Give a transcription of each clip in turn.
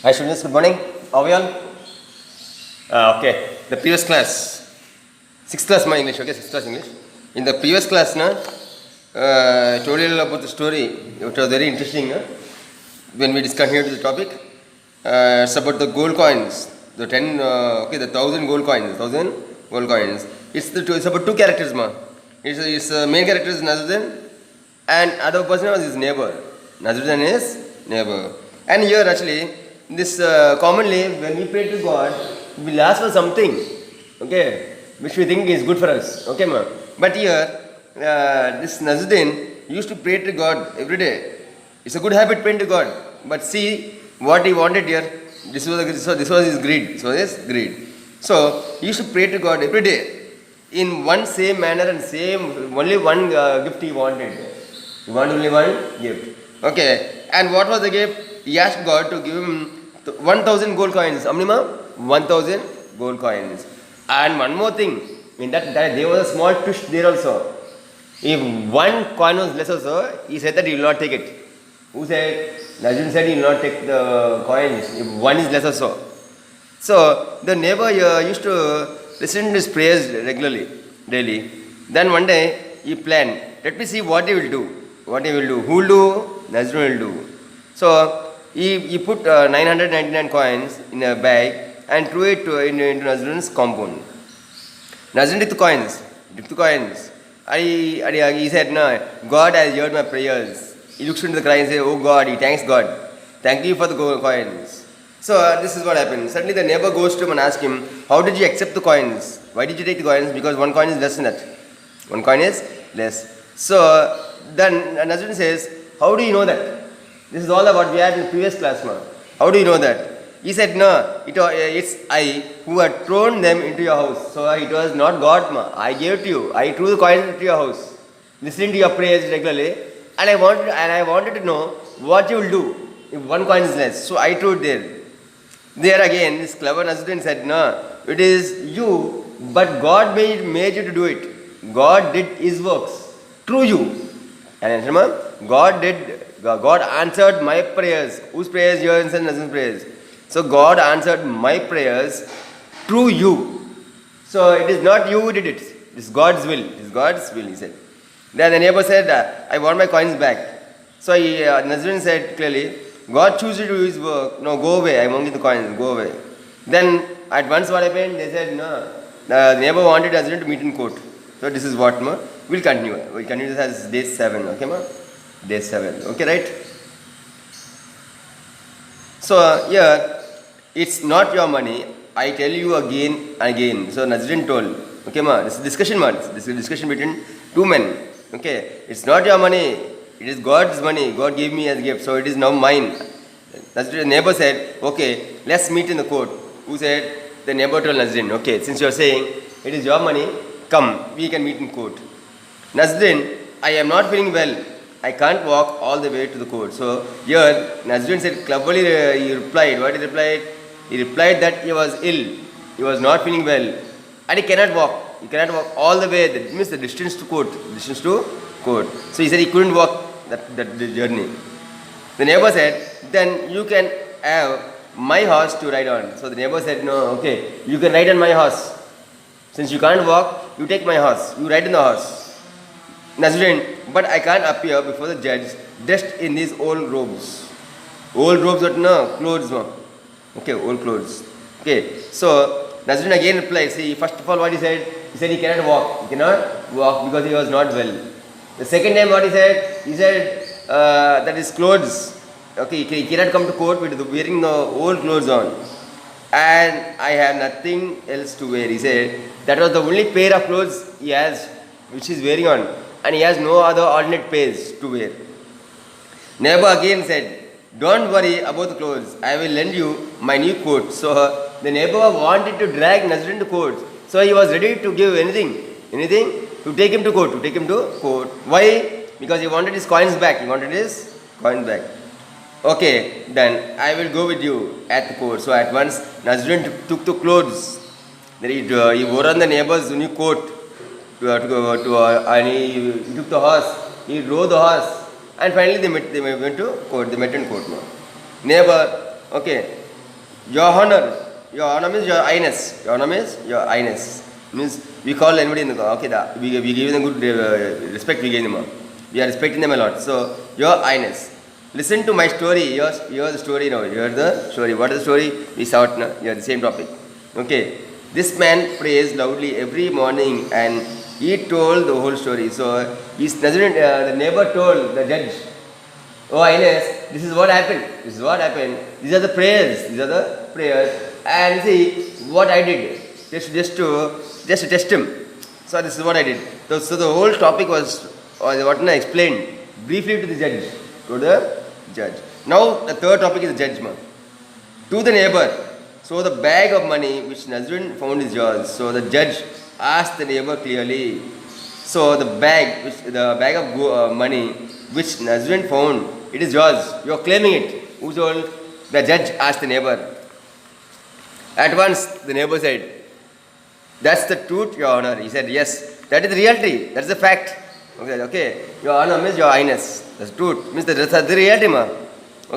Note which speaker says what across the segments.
Speaker 1: Hi students, good morning. How are you all? Okay, the previous class, 6th class my English, okay, 6th class English. In the previous class, I told you about the story, which was very interesting. When we discontinued the topic, it's about the gold coins, the 1,000 gold coins, 1,000 gold coins. It's about two characters, ma. It's main character is Nazruddin, and other person was his neighbor. Nazruddin is neighbor. And here actually, this commonly when we pray to God, we'll ask for something, okay, which we think is good for us, okay, ma. But here, this Nazruddin used to pray to God every day. It's a good habit praying to God. But see what he wanted here. This was his greed. This was his greed. So he used to pray to God every day in one same manner and same only one gift he wanted. He wanted only one gift. Okay. And what was the gift? He asked God to give him 1,000 gold coins. How many, ma? 1,000 gold coins. And one more thing. In that there was a small twist there also. If one coin was less also, he said that he will not take it. Who said? Nazruddin said he will not take the coins if one is less or so. So the neighbor used to listen to his prayers regularly, daily. Then one day he planned, let me see what he will do. What he will do. Who will do? Nazruddin will do. So he put 999 coins in a bag and threw it into Nazruddin's compound. Nazruddin took the coins. He said, no, God has heard my prayers. He looks into the coin and says, oh God, he thanks God. Thank you for the coins. So this is what happened. Suddenly the neighbor goes to him and asks him, how did you accept the coins? Why did you take the coins? Because one coin is less than that. One coin is less. So then Nazruddin says, how do you know that? This is all about we had in the previous class now. How do you know that? He said, no, it's I who had thrown them into your house. So it was not God, ma. I gave it to you. I threw the coins into your house. Listening to your prayers regularly. And I wanted to know what you will do if one coin is less. So I threw it there. There again, this clever Nazruddin said, no, it is you, but God made you to do it. God did his works through you. And remember, God answered my prayers. Whose prayers? Yours and Nazruddin's prayers. So God answered my prayers through you. So it is not you who did it. It is God's will. It is God's will, he said. Then the neighbor said, I want my coins back. So Nazruddin said clearly, God chooses to do his work. No, go away. I won't give the coins. Go away. Then at once what happened? They said, no. The neighbor wanted Nazruddin to meet in court. So this is what, ma? We'll continue. We'll continue this as day 7. Okay, ma? Day 7. Okay, right? So here, it's not your money. I tell you again and again. So Nazruddin told. Okay, ma? This is discussion, ma? This is a discussion between two men. Okay, it's not your money, it is God's money. God gave me as a gift, so it is now mine. The neighbor said, okay, let's meet in the court. Who said? The neighbor told Nazruddin, okay, since you are saying it is your money, come, we can meet in court. Nazruddin, I am not feeling well. I can't walk all the way to the court. So here, Nazruddin said, cleverly he replied. What he replied? He replied that he was ill. He was not feeling well. And he cannot walk. He cannot walk all the way, that means the distance to court. So he said he couldn't walk that journey. The neighbor said, then you can have my horse to ride on. So the neighbor said, no, okay, you can ride on my horse. Since you can't walk, you take my horse. You ride on the horse. Nazruddin, but I can't appear before the judge dressed in these old robes. Old robes, what? No, clothes. No. Okay, old clothes. Okay, so Nazruddin again replied, see, first of all what he said he cannot walk. He cannot walk because he was not well. The second time what he said that his clothes, okay, he cannot come to court with wearing the old clothes on. And I have nothing else to wear. He said that was the only pair of clothes he has, which he is wearing on. And he has no other alternate pairs to wear. Neighbor again said, don't worry about the clothes. I will lend you my new coat. So the neighbor wanted to drag Nazruddin to court. So he was ready to give anything to take him to court. Why? Because he wanted his coins back. Okay, then I will go with you at the court. So at once Nazruddin took the clothes. Then he wore on the neighbor's new coat. And he took the horse. He rode the horse. And finally they went to court. They met in court now. Neighbor, okay, Your honor. Your honor means your highness. Your honor means your highness. Means we call anybody in the okay, we give them good respect. We give them. We are respecting them a lot. So your highness, listen to my story. Here's the story now. Here's the story. What is the story? We saw it now. Here the same topic. Okay. This man prays loudly every morning and he told the whole story. So the neighbor told the judge, "Oh Highness, this is what happened. This is what happened. These are the prayers. These are the prayers. And see what I did. Just to test him. So this is what I did. So the whole topic was what I explained briefly to the judge. To the judge. Now the third topic is the judgment. To the neighbor. So the bag of money which Nazrudin found is yours. So the judge asked the neighbor clearly. So the bag of money which Nazrudin found, it is yours. You are claiming it. Who told? The judge asked the neighbor. At once the neighbor said, "That's the truth, Your Honor." He said, "Yes, that is the reality. That's the fact." Okay. Your Honor means your highness. That's truth. Means that's the reality, ma.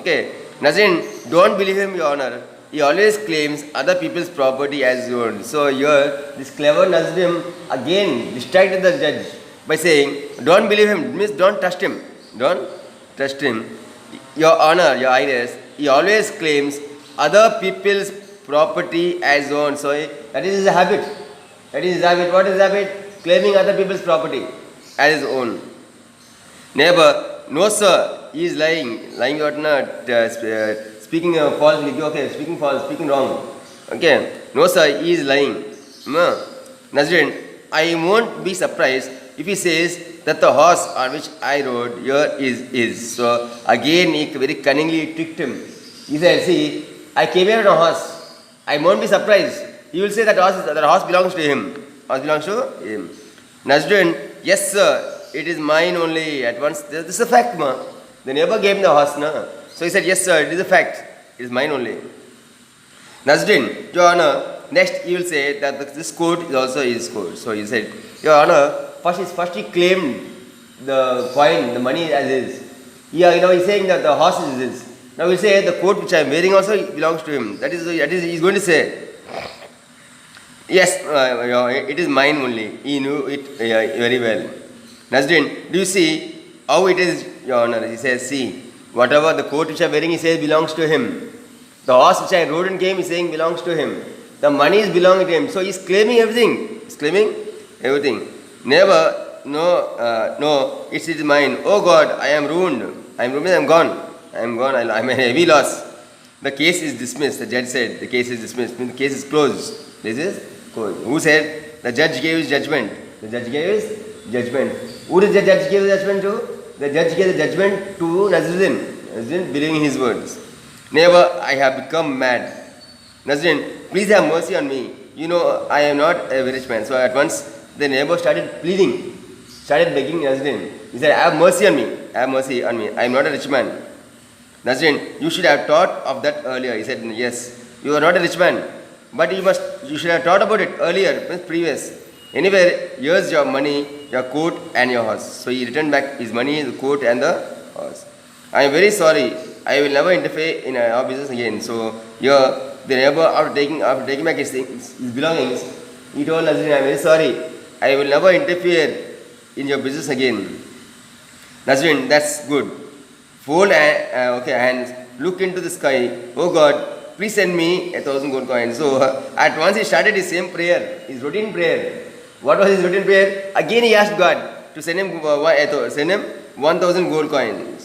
Speaker 1: Okay. Nazrudin, don't believe him, Your Honor. He always claims other people's property as his own. So here, this clever Nazrudin again distracted the judge by saying, "Don't believe him." Means don't trust him. Don't trust him. Your Honor, your highness, he always claims other people's property as his own. So that is his habit. That is his habit. What is his habit? Claiming other people's property as his own. Neighbor, no sir, he is lying. Lying or not, speaking falsely. Okay, speaking false, speaking wrong. Okay, no sir, he is lying. Nazrudin, I won't be surprised if he says that the horse on which I rode here is. So again, he very cunningly tricked him. He said, "See, I came here on a horse. I won't be surprised. He will say that horse belongs to him. Horse belongs to him." Nazrudin, "Yes, sir, it is mine only." At once, this is a fact, ma. The neighbor gave him the horse, na. So he said, "Yes, sir, it is a fact. It is mine only." Nazrudin, Your Honor, next he will say that this coat is also his coat. So he said, "Your Honor, first he claimed the coin, the money as his. Yeah, he's saying that the horse is his. Now he'll say the coat which I am wearing also belongs to him. That is he's going to say. Yes, it is mine only. He knew it very well. Nazrudin, do you see how it is, Your Honor? He says, "See, whatever the coat which I am wearing, he says belongs to him. The horse which I rode and came, he's saying belongs to him. The money is belonging to him." So he's claiming everything. He's claiming everything. Never, no, it is mine. Oh God, I am ruined. I am gone. I am a heavy loss. The case is dismissed. The judge said the case is dismissed. The case is closed. This is closed. Who said? The judge gave his judgment. The judge gave his judgment. Who did the judge give the judgment to? The judge gave the judgment to Nazrudin. Nazrudin believing his words. "Never, I have become mad. Nazrudin, please have mercy on me. You know I am not a rich man." So at once the neighbor started pleading, started begging Nazrudin. He said, "Have mercy on me. Have mercy on me. I am not a rich man." Nazrudin, "You should have thought of that earlier." He said, "Yes, you are not a rich man, but you should have thought about it earlier, previous. Anyway, here's your money, your coat and your horse." So he returned back his money, the coat and the horse. "I am very sorry. I will never interfere in our business again." So here the neighbor, after taking back his belongings, he told Nazrudin, "I am very sorry. I will never interfere in your business again." Nazrudin, "That's good. Fold hands, look into the sky. Oh God, please send me 1,000 gold coins." So at once he started his same prayer, his routine prayer. What was his routine prayer? Again he asked God to send him 1,000 gold coins.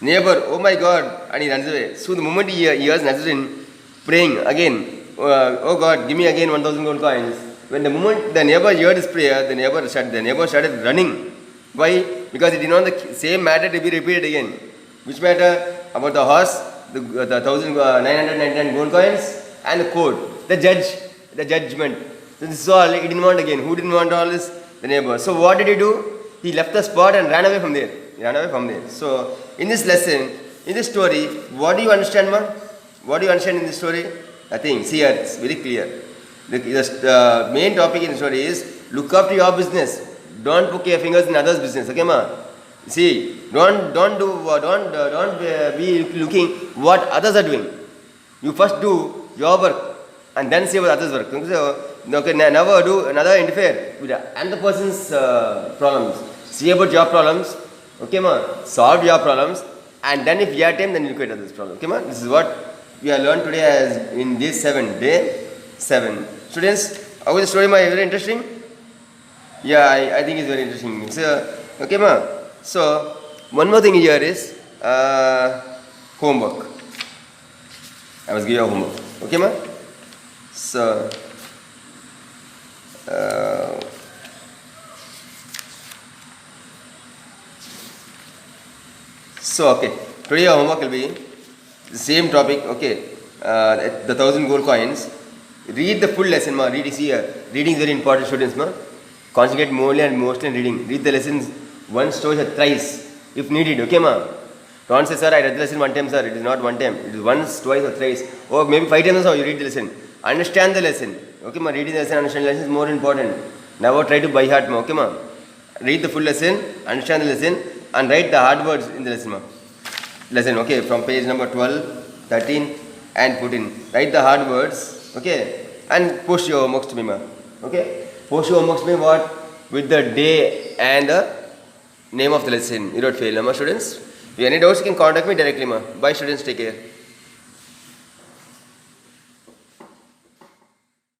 Speaker 1: Neighbor, "Oh my God," and he runs away. So the moment he hears Nazrudin praying again, "Oh God, give me again 1,000 gold coins." When the moment the neighbor heard his prayer, the neighbor started running. Why? Because he didn't want the same matter to be repeated again. Which matter? About the horse, the 1,999 gold coins, and the court, the judgment. So this is all he didn't want again. Who didn't want all this? The neighbor. So what did he do? He left the spot and ran away from there. So in this lesson, in this story, what do you understand, ma? What do you understand in this story? Nothing. See here, it's very clear. The main topic in the story is look after your business. Don't poke your fingers in others' business. Okay, ma? See, don't be looking what others are doing. You first do your work and then see about others' work. Okay, never do another interfere with another person's problems. See about your problems, okay, ma? Solve your problems, and then if you have time, then you create others' problem. Okay, ma? This is what we have learned today as in day 7. Day 7. Students, how is the story, ma? Very interesting? Yeah, I think it's very interesting. So, okay, ma? So, one more thing here is homework. I must give you a homework. Okay, ma? So, okay. Today your homework will be the same topic. Okay, the 1,000 gold coins. Read the full lesson, ma. Read here. Reading is very important, students, ma. Concentrate morely and mostly in reading. Read the lessons once, twice, or thrice, if needed. Okay, ma. Don't say, sir, I read the lesson one time, sir. It is not one time. It is once, twice, or thrice. Or maybe 5 times also you read the lesson. Understand the lesson. Okay, ma. Reading the lesson, understand the lesson is more important. Never try to by heart, ma. Okay, ma. Read the full lesson, understand the lesson, and write the hard words in the lesson, ma. Lesson, okay, from page number 12, 13, and 14. Write the hard words, okay, and post your homeworks to me, ma. Okay? Post your homeworks to me what? With the day and the name of the lesson. You don't fail, ma, students. If you have any doubts, you can contact me directly, ma. Bye, students. Take care.